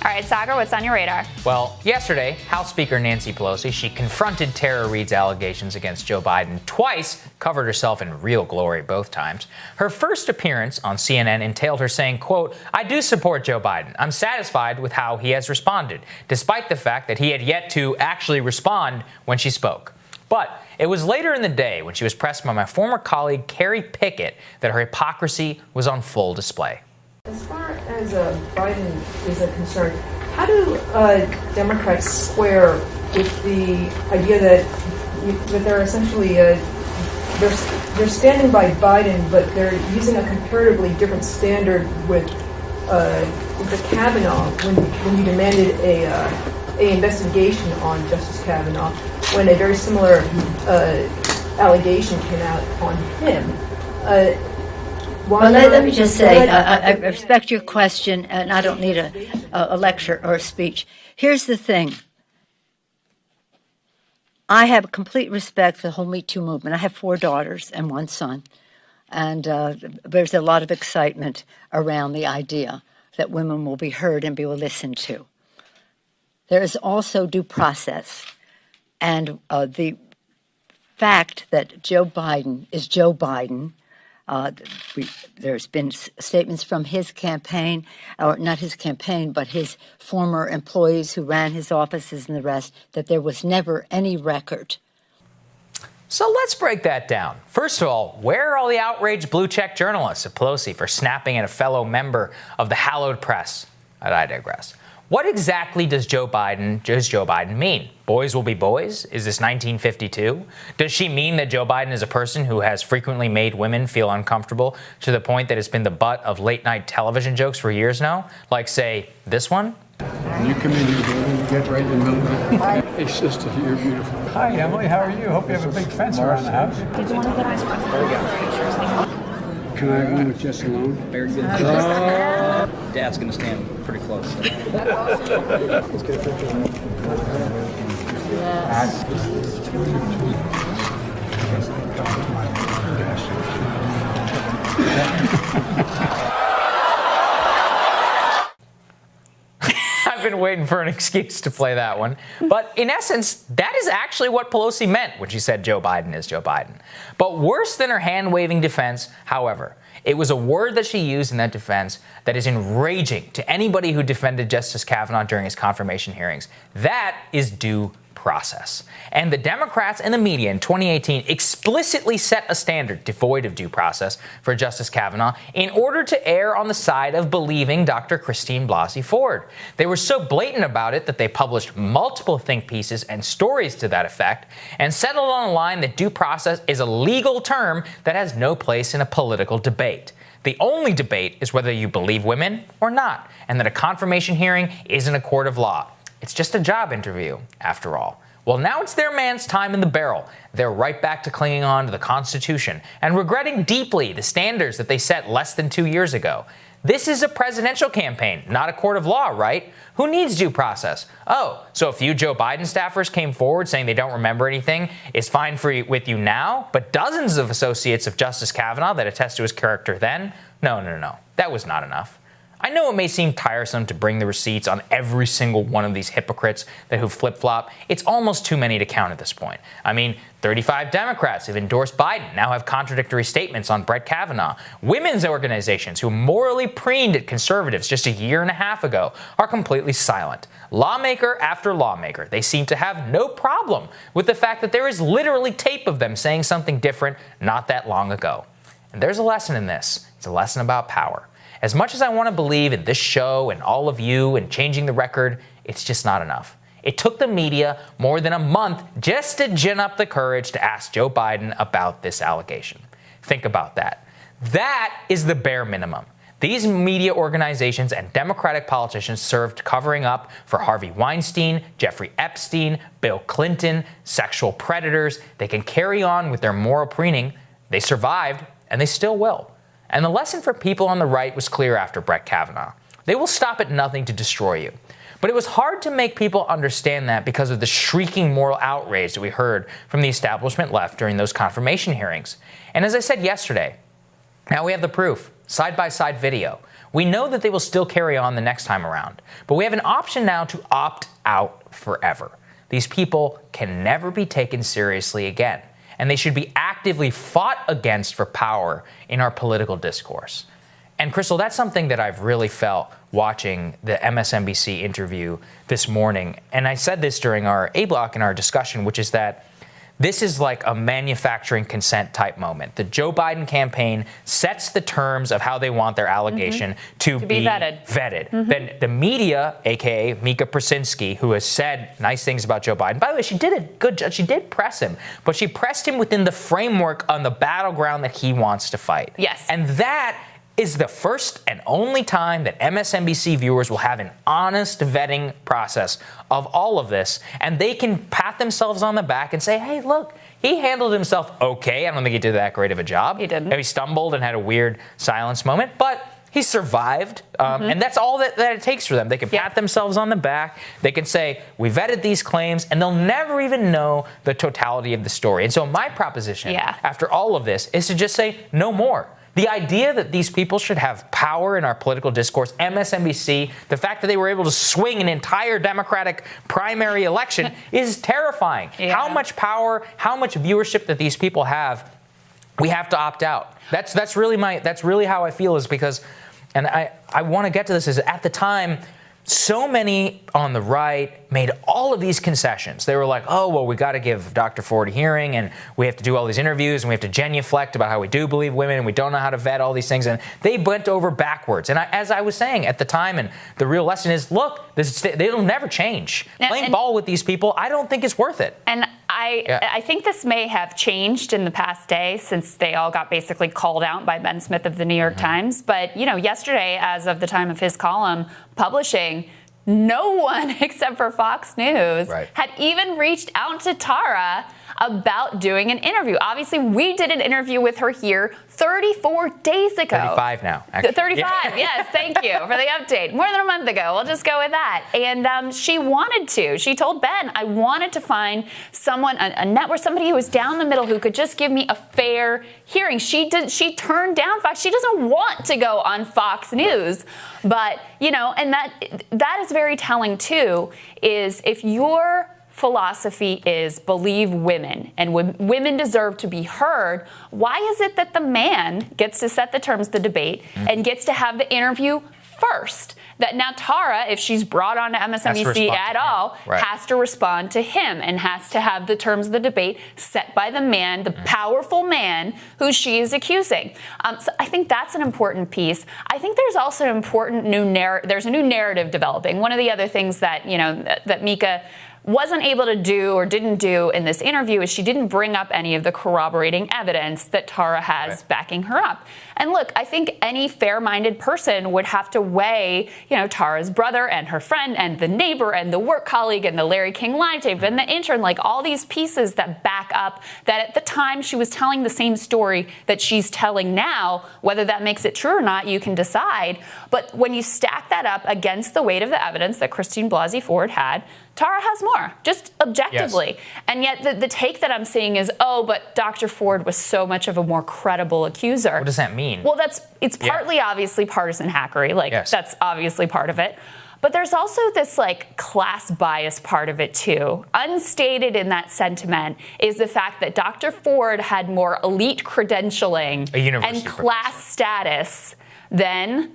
All right, Sagar, what's on your radar? Well, yesterday, House Speaker Nancy Pelosi, she confronted Tara Reade's allegations against Joe Biden twice, covered herself in real glory both times. Her first appearance on CNN entailed her saying, quote, "I do support Joe Biden. I'm satisfied with how he has responded, despite the fact that he had yet to actually respond when she spoke." But it was later in the day when she was pressed by my former colleague Carrie Pickett that her hypocrisy was on full display. As far as Biden is concerned, how do Democrats square with the idea that they're essentially they're standing by Biden, but they're using a comparatively different standard with the Kavanaugh when you demanded a investigation on Justice Kavanaugh, when a very similar allegation came out on him. Well, let me just say, I respect your question, and I don't need a lecture or a speech. Here's the thing. I have complete respect for the whole Me Too movement. I have 4 daughters and 1 son, and there's a lot of excitement around the idea that women will be heard and be listened to. There is also due process, and the fact that Joe Biden is Joe Biden. There's been statements from his campaign, or not his campaign, but his former employees who ran his offices and the rest, that there was never any record. So let's break that down. First of all, where are all the outraged blue-check journalists of Pelosi for snapping at a fellow member of the hallowed press? But I digress. What exactly does Joe Biden mean? Boys will be boys? Is this 1952? Does she mean that Joe Biden is a person who has frequently made women feel uncomfortable to the point that it's been the butt of late-night television jokes for years now? Like, say, this one? You come in here, baby, you get right in the middle of it. Hey, sister, you're beautiful. Hi, Emily. How are you? Hope you have a big fence around the house. Did you want to get ice cream? There we go. Can I go with Jess alone? Very good. Dad's going to stand pretty close. So. Let's get a picture. I've been waiting for an excuse to play that one. But in essence, that is actually what Pelosi meant when she said Joe Biden is Joe Biden. But worse than her hand-waving defense, however, it was a word that she used in that defense that is enraging to anybody who defended Justice Kavanaugh during his confirmation hearings. That is due process. And the Democrats and the media in 2018 explicitly set a standard devoid of due process for Justice Kavanaugh in order to err on the side of believing Dr. Christine Blasey Ford. They were so blatant about it that they published multiple think pieces and stories to that effect and settled on a line that due process is a legal term that has no place in a political debate. The only debate is whether you believe women or not, and that a confirmation hearing isn't a court of law. It's just a job interview, after all. Well, now it's their man's time in the barrel. They're right back to clinging on to the Constitution and regretting deeply the standards that they set less than 2 years ago. This is a presidential campaign, not a court of law, right? Who needs due process? Oh, so a few Joe Biden staffers came forward saying they don't remember anything is fine with you now, but dozens of associates of Justice Kavanaugh that attest to his character then? No. That was not enough. I know it may seem tiresome to bring the receipts on every single one of these hypocrites who flip-flop. It's almost too many to count at this point. I mean, 35 Democrats who've endorsed Biden now have contradictory statements on Brett Kavanaugh. Women's organizations who morally preened at conservatives just a year and a half ago are completely silent. Lawmaker after lawmaker, they seem to have no problem with the fact that there is literally tape of them saying something different not that long ago. And there's a lesson in this. It's a lesson about power. As much as I want to believe in this show and all of you and changing the record, it's just not enough. It took the media more than a month just to gin up the courage to ask Joe Biden about this allegation. Think about that. That is the bare minimum. These media organizations and Democratic politicians served covering up for Harvey Weinstein, Jeffrey Epstein, Bill Clinton, sexual predators. They can carry on with their moral preening. They survived, and they still will. And the lesson for people on the right was clear after Brett Kavanaugh. They will stop at nothing to destroy you. But it was hard to make people understand that because of the shrieking moral outrage that we heard from the establishment left during those confirmation hearings. And as I said yesterday, now we have the proof, side-by-side video. We know that they will still carry on the next time around. But we have an option now to opt out forever. These people can never be taken seriously again, and they should be actively fought against for power in our political discourse. And Crystal, that's something that I've really felt watching the MSNBC interview this morning. And I said this during our A block in our discussion, which is that this is like a manufacturing consent type moment. The Joe Biden campaign sets the terms of how they want their allegation to be vetted. Then the media, aka Mika Brzezinski, who has said nice things about Joe Biden. By the way, she did a good job. She did press him, but she pressed him within the framework on the battleground that he wants to fight. Yes. And that is the first and only time that MSNBC viewers will have an honest vetting process of all of this, and they can pat themselves on the back and say, hey, look, he handled himself okay. I don't think he did that great of a job. He didn't. He stumbled and had a weird silence moment, but he survived, and that's all that it takes for them. They can pat themselves on the back. They can say, we vetted these claims, and they'll never even know the totality of the story. And so my proposition after all of this is to just say no more. The idea that these people should have power in our political discourse, MSNBC, the fact that they were able to swing an entire Democratic primary election is terrifying. How much power, how much viewership that these people have, we have to opt out. That's really how I feel, is because, and I want to get to this, is at the time, so many on the right made all of these concessions. They were like, oh, well, we got to give Dr. Ford a hearing, and we have to do all these interviews, and we have to genuflect about how we do believe women, and we don't know how to vet all these things. And they bent over backwards. And as I was saying at the time, and the real lesson is, look, they'll never change. Playing ball with these people, I don't think it's worth it. And I think this may have changed in the past day, since they all got basically called out by Ben Smith of the New York Times. But, yesterday, as of the time of his column publishing, no one except for Fox News had even reached out to Tara about doing an interview. Obviously, we did an interview with her here 34 days ago. 35 now, actually. 35, yes, thank you for the update. More than a month ago, we'll just go with that. And she wanted to. She told Ben, I wanted to find someone, a network, somebody who was down the middle who could just give me a fair hearing. She turned down Fox. She doesn't want to go on Fox News. But, and that is very telling, too, is if you're philosophy is believe women and women deserve to be heard, why is it that the man gets to set the terms of the debate and gets to have the interview first? That now Tara, if she's brought on to MSNBC at all, has to respond to him and has to have the terms of the debate set by the man, the powerful man who she is accusing. So I think that's an important piece. I think there's also an important there's a new narrative developing. One of the other things that, that Mika wasn't able to do or didn't do in this interview is she didn't bring up any of the corroborating evidence that Tara has backing her up. And look, I think any fair-minded person would have to weigh, Tara's brother and her friend and the neighbor and the work colleague and the Larry King live tape and the intern, like all these pieces that back up that at the time she was telling the same story that she's telling now. Whether that makes it true or not, you can decide. But when you stack that up against the weight of the evidence that Christine Blasey Ford had, Tara has more, just objectively. Yes. And yet the take that I'm seeing is, but Dr. Ford was so much of a more credible accuser. What does that mean? Well, it's partly obviously partisan hackery. That's obviously part of it. But there's also this class bias part of it too. Unstated in that sentiment is the fact that Dr. Ford had more elite credentialing and class status than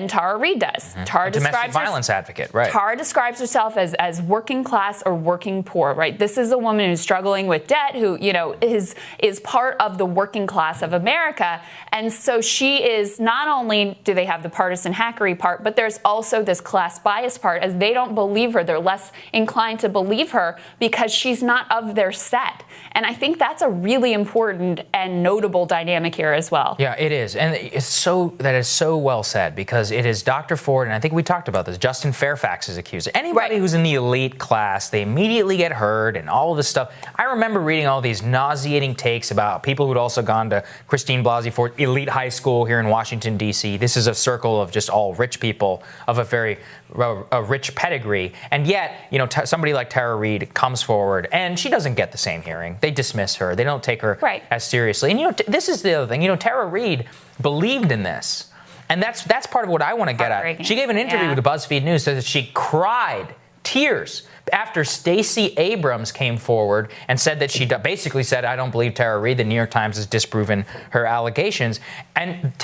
Tara Reid does. Tara domestic violence advocate, Tara describes herself as working class or working poor, right? This is a woman who's struggling with debt, who, is part of the working class of America. And so she is, not only do they have the partisan hackery part, but there's also this class bias part, as they don't believe her. They're less inclined to believe her because she's not of their set. And I think that's a really important and notable dynamic here as well. Yeah, it is. And that is so well said, because it is Dr. Ford, and I think we talked about this, Justin Fairfax's accuser. Anybody who's in the elite class, they immediately get heard and all of this stuff. I remember reading all these nauseating takes about people who'd also gone to Christine Blasey Ford elite high school here in Washington, D.C. This is a circle of just all rich people of a very rich pedigree. And yet, somebody like Tara Reid comes forward and she doesn't get the same hearing. They dismiss her. They don't take her as seriously. And, this is the other thing. Tara Reid believed in this. And that's part of what I want to get at. She gave an interview to BuzzFeed News, says that she cried tears after Stacey Abrams came forward and said that she basically said, I don't believe Tara Reid. The New York Times has disproven her allegations. And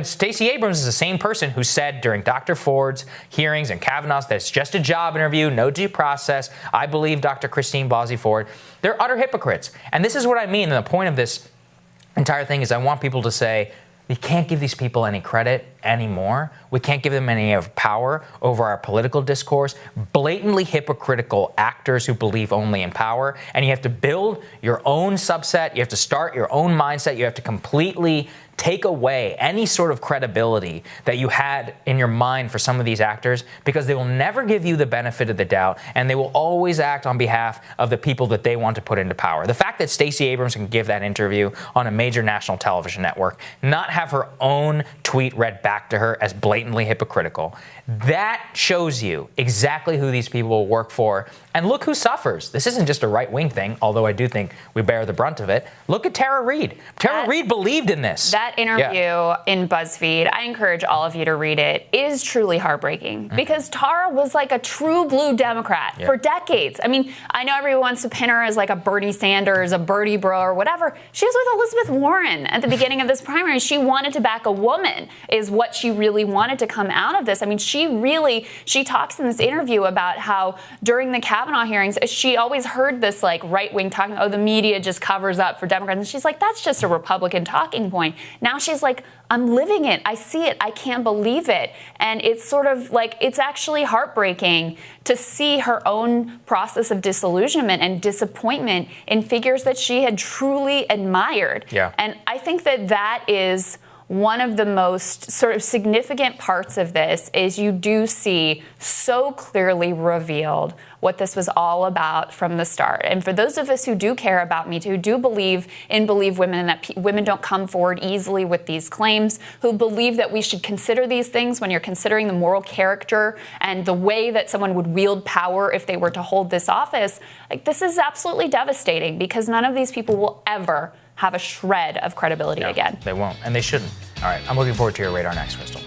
Stacey Abrams is the same person who said during Dr. Ford's hearings and Kavanaugh's that it's just a job interview, no due process. I believe Dr. Christine Blasey Ford. They're utter hypocrites. And this is what I mean. And the point of this entire thing is I want people to say, we can't give these people any credit anymore. We can't give them any power over our political discourse. Blatantly hypocritical actors who believe only in power. And you have to build your own subset. You have to start your own mindset. You have to completely take away any sort of credibility that you had in your mind for some of these actors, because they will never give you the benefit of the doubt, and they will always act on behalf of the people that they want to put into power. The fact that Stacey Abrams can give that interview on a major national television network, not have her own tweet read back to her as blatantly hypocritical, that shows you exactly who these people will work for. And look who suffers. This isn't just a right-wing thing, although I do think we bear the brunt of it. Look at Tara Reid. Tara Reid believed in this. That interview in BuzzFeed, I encourage all of you to read it, is truly heartbreaking because Tara was like a true blue Democrat for decades. I mean, I know everyone wants to pin her as like a Bernie Sanders, a Bertie bro or whatever. She was with Elizabeth Warren at the beginning of this primary. She wanted to back a woman is what she really wanted to come out of this. I mean, she talks in this interview about how during the Kavanaugh hearings, she always heard this like right-wing talking, the media just covers up for Democrats. And she's like, that's just a Republican talking point. Now she's like, I'm living it. I see it. I can't believe it. And it's sort of like, it's actually heartbreaking to see her own process of disillusionment and disappointment in figures that she had truly admired. Yeah. And I think that is one of the most sort of significant parts of this is you do see so clearly revealed what this was all about from the start. And for those of us who do care about Me Too, who do believe women and that women don't come forward easily with these claims, who believe that we should consider these things when you're considering the moral character and the way that someone would wield power if they were to hold this office, like this is absolutely devastating because none of these people will ever have a shred of credibility again. They won't, and they shouldn't. All right, I'm looking forward to your radar next, Crystal.